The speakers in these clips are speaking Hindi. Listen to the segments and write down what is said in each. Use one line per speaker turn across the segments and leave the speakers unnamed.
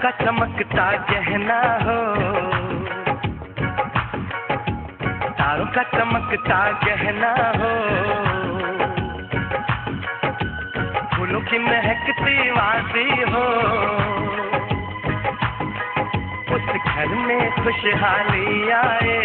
का चमकता गहना हो, तारों का चमकता गहना हो, फूलों की महकती वादी हो, उस घर में खुशहाली आए,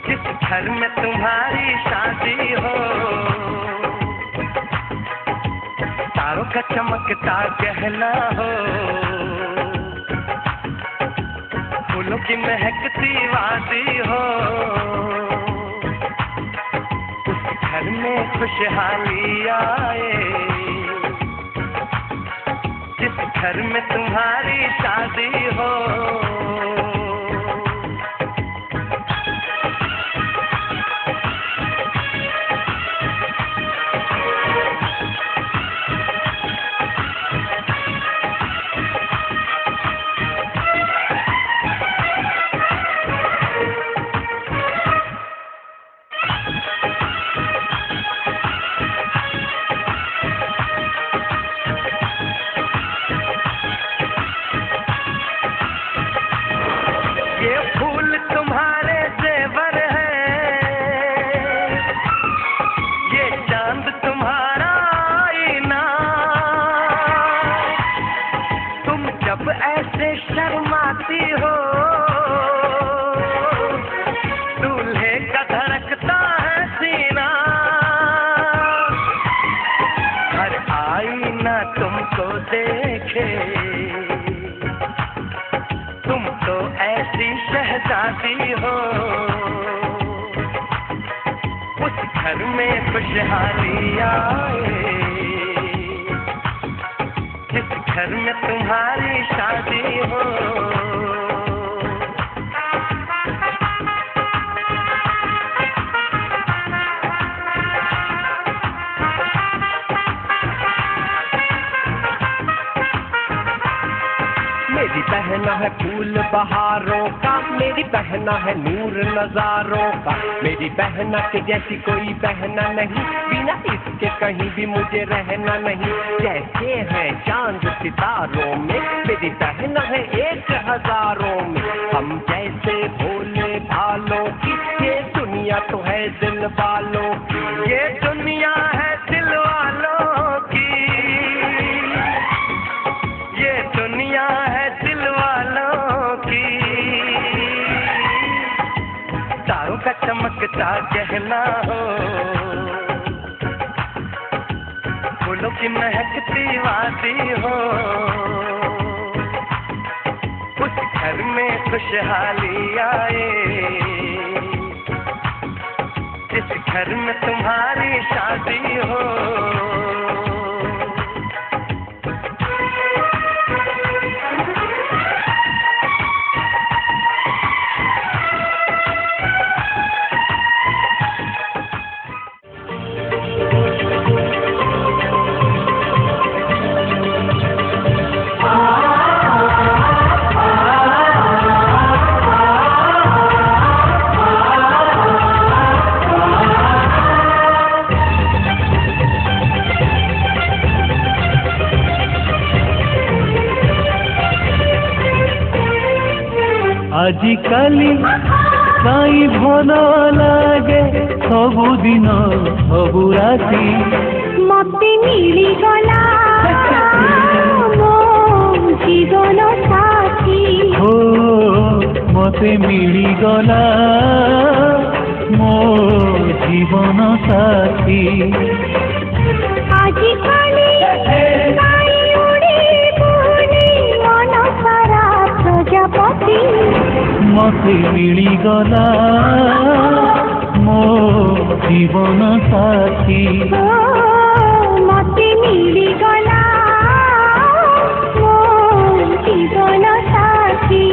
जिस घर में तुम्हारी शादी हो। तारों का चमकता गहना हो, फूलों की महकती वादी हो, उस घर में खुशहाली आए, जिस घर में तुम्हारी शादी हो। ये फूल तुम्हारे जेवर है, ये चांद तुम्हारा आईना, तुम जब ऐसे शर्माती हो, दूल्हे का धड़कता है सीना, हर आईना तुमको देखे, तुम तो ऐसी शहजादी हो, उस घर में खुशहाली आए, जिस घर में तुम्हारी शादी हो। मेरी बहना है फूल बहारों का, मेरी बहना है नूर नजारों का, मेरी बहना के जैसी कोई बहना नहीं, बिना इसके कहीं भी मुझे रहना नहीं। जैसे है चांद सितारों में, मेरी बहना है 1000 में, हम जैसे भोले भालों की, ये दुनिया तो है दिल वालों की, ये दुनिया है दिल वालों की, ये दुनिया है दिल वालों की। तारों का चमकता गहना हो, फूलों की महकती वादी हो, उस घर में खुशहाली आए, जिस घर में तुम्हारी शादी हो।
आजिकाली काई भल लागे सबुदिन सबु राति
मते मिली गला मो जीवन साथी
हो मते मिली गला मो जीवन साथी
आजिकाली काई उड़ी बुनी मन सारा प्रजापति
मते मिली गला मो जीवन साथी
मते मिली गला मो जीवन साथी।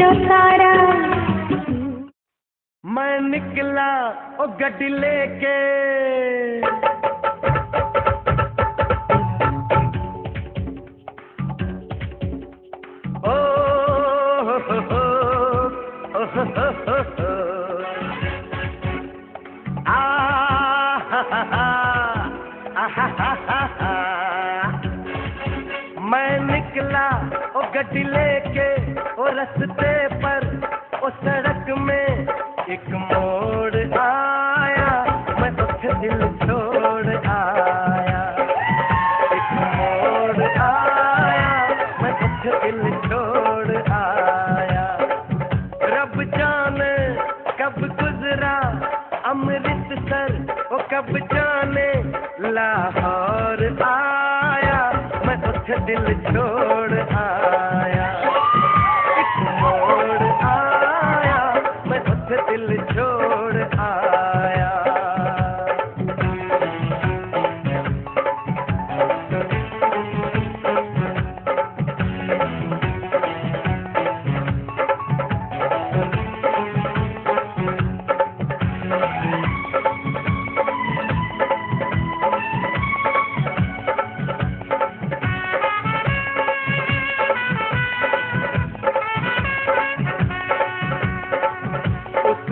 जो सारा।
मैं निकला ओ गड्डी लेके, ओ मैं निकला ओ गड्डी लेके, ओ रस्ते पर ओ सड़क में एक मोड़ आया, मैं उसे दिल छोड़ आया। एक मोड़ आया, मैं उसे दिल छोड़ आया। रब जाने कब गुजरा अमृतसर, ओ कब जाने लाहौर आया, मैं उसे दिल छोड़ आया। एक मोड़ आया, मैं उसे दिल छोड़ आया।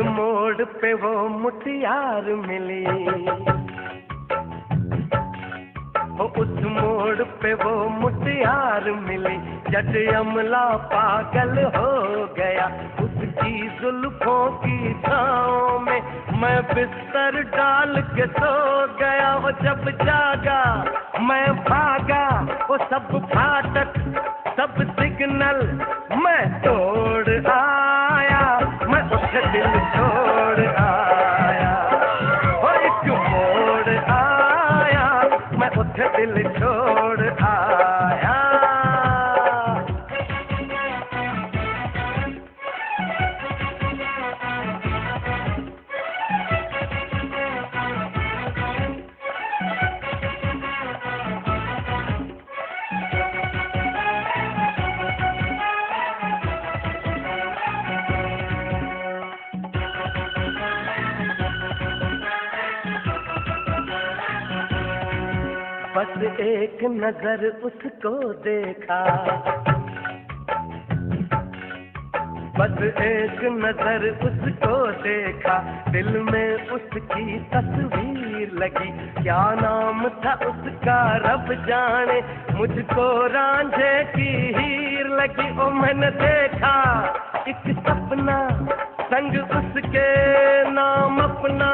मोड़ पे वो मुटियार मिली, उस मोड़ पे वो मुटियार मिली। जज अमला पागल हो गया उसकी जुल्फों की छाँव में, मैं बिस्तर डाल के सो गया। वो जब जागा मैं भागा, वो सब फाटक सब सिग्नल मैं तोड़ आया, मैं उसे दिल छोड़ आया। वो एक मोड़ आया, मैं उसे दिल छोड़ आया। बस एक नजर उसको देखा, बस एक नजर उसको देखा, दिल में उसकी तस्वीर लगी। क्या नाम था उसका रब जाने, मुझको रांझे की हीर लगी। ओ मैंने देखा एक सपना संग उसके नाम अपना,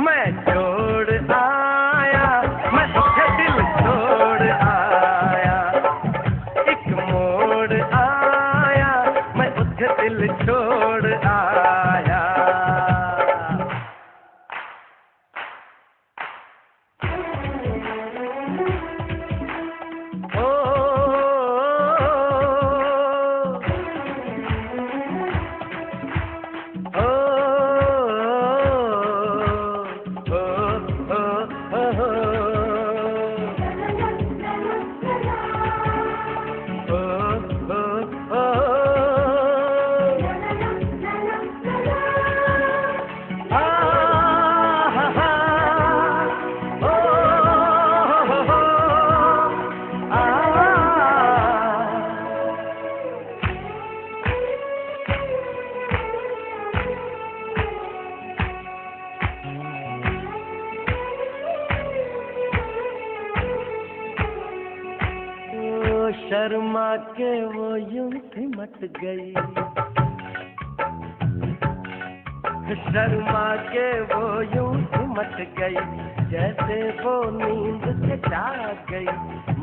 मैं छोड़ आया, मैं उसे दिल छोड़ आया। एक मोड़ आया, मैं उसे दिल छोड़ आया। शर्मा के वो यूं सिमट गई, शर्मा के वो यूं सिमट गई, जैसे वो नींद से जाग गई।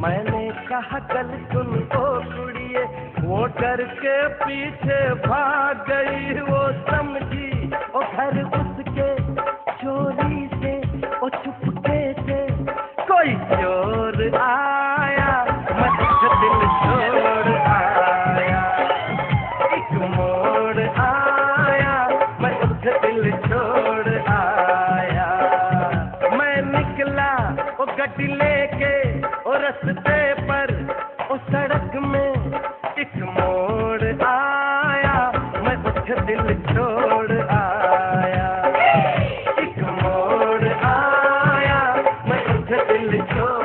मैंने कहा कल सुन ओ कुड़िए, वो डर के पीछे भाग गई। वो समझी ओ घर उसके चोरी से, ओ चुपके से कोई चोर आया, मैं उसे दिल छोड़ आया। एक मोड़ आया, मैं उसे दिल छोड़ आया। मैं निकला वो गड्डी लेके, ओ रस्ते पर ओ सड़क में एक मोड़ आया, दिल छोड़ आया, एक मोड़ आया, मैं उठ दिल छोड़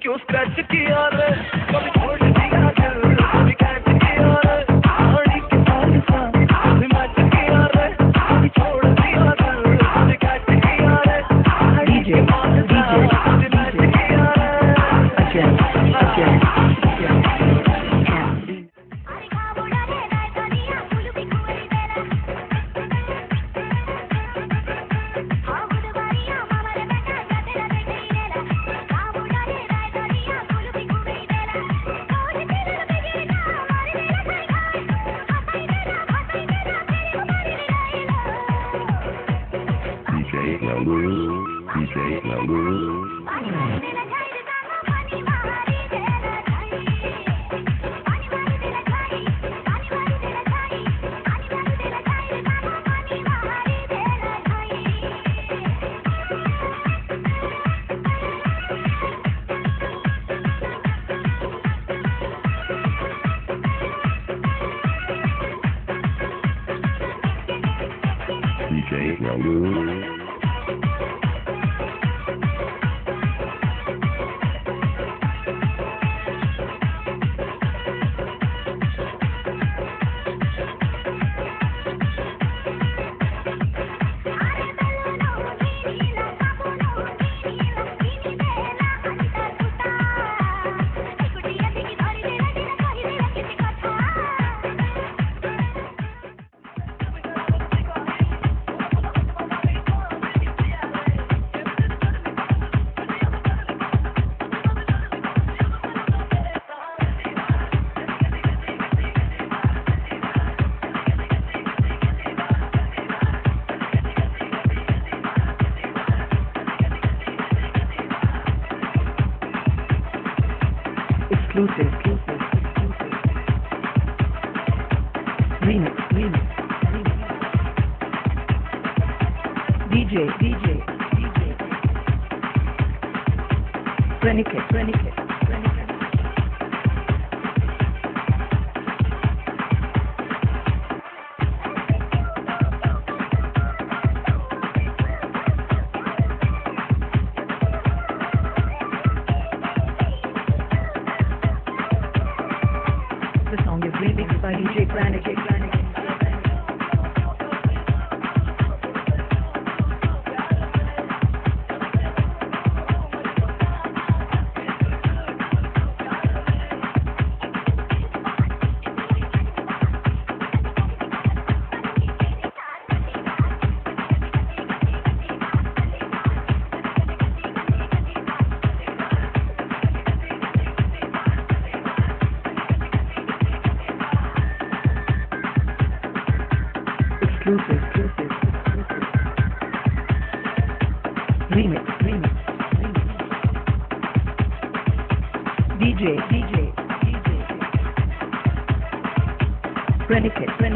क्यों स्क्रैच किया रे, कभी छोड़ दिया दिल, कभी कैच किया रे, गाड़ी के साथ साथ कभी मैच किया रे, कभी छोड़ दिया दिल, कभी कैच किया रे, गाड़ी के साथ साथ कभी मैच किया रे।
Renike. The song is remixed by DJ Planet. Exclusive. Remix. DJ. Renike.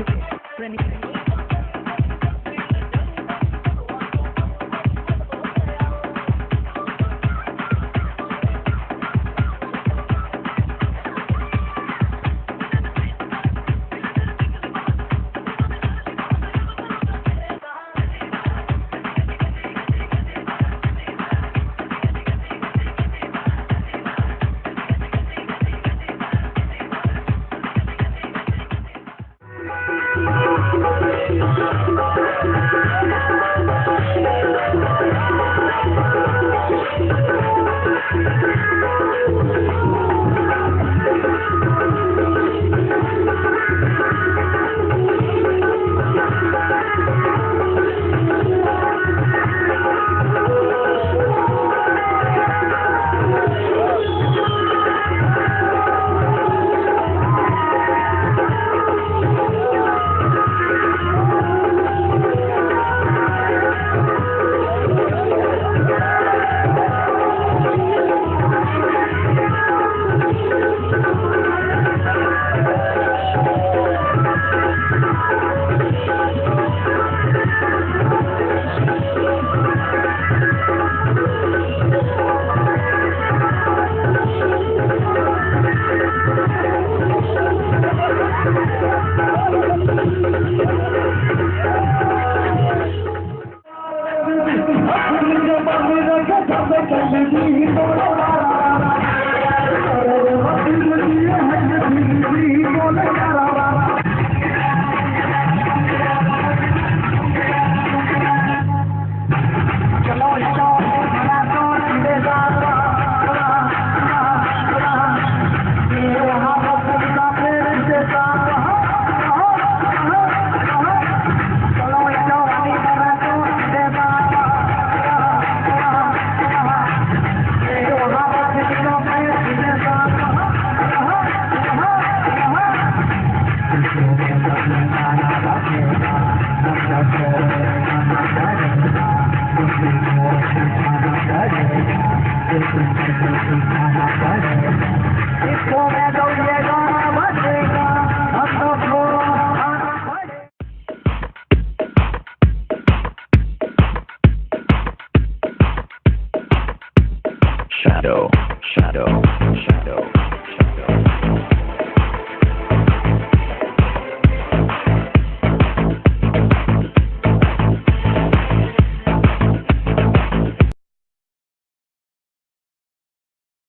Shadow.